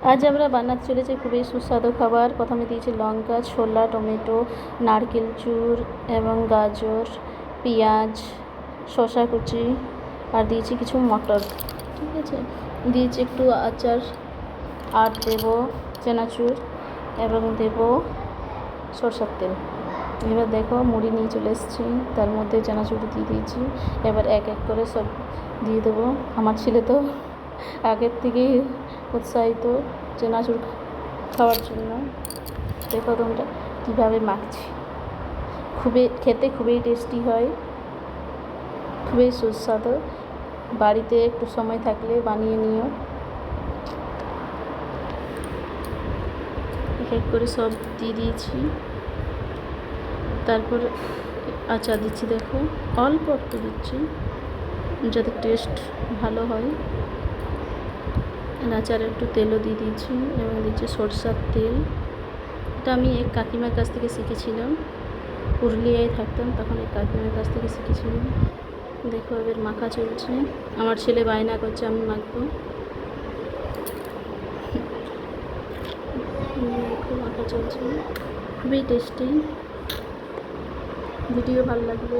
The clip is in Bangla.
আজ আমরা বানাতে চলেছি খুবই সুস্বাদু খাবার। প্রথমে দিয়েছি লঙ্কা, ছোলা, টমেটো, নারকেল চূর এবং গাজর, পেঁয়াজ, শসা কুচি আর দিয়েছি কিছু মটর। ঠিক আছে, দিয়েছি একটু আচার আর দেব চানাচুর এবং দেব সরষের তেল। এবার দেখো মুড়ি নিয়ে চলে এসেছি, তার মধ্যে চানাচুর দিয়ে দিয়েছি। এবার এক এক করে সব দিয়ে দেবো। আমার ছেলে তো আগের থেকেই উৎসাহিত চানাচুর খাওয়ার জন্য। দেখো তোমরা কীভাবে মাখছি, খেতে খুবই টেস্টি হয়, খুবই সুস্বাদু। বাড়িতে একটু সময় থাকলে বানিয়ে নিও। এক এক করে সব দিয়ে দিয়েছি। তারপর আচার দিচ্ছি, দেখো অল্প একটু দিচ্ছি যাতে টেস্ট ভালো হয়। আচারে একটু তেলও দিয়ে দিয়েছি এবং দিচ্ছি সরষের তেল। এটা আমি এক কাকিমার কাছ থেকে শিখেছিলাম, পুরুলিয়ায় থাকতাম তখন এক কাকিমার কাছ থেকে শিখেছিলাম। দেখো এবার মাখা চলছে, আমার ছেলে বায়না করছে আমি মাখবো। দেখো মাখা চলছে, খুবই টেস্টি। ভিডিও ভালো লাগলে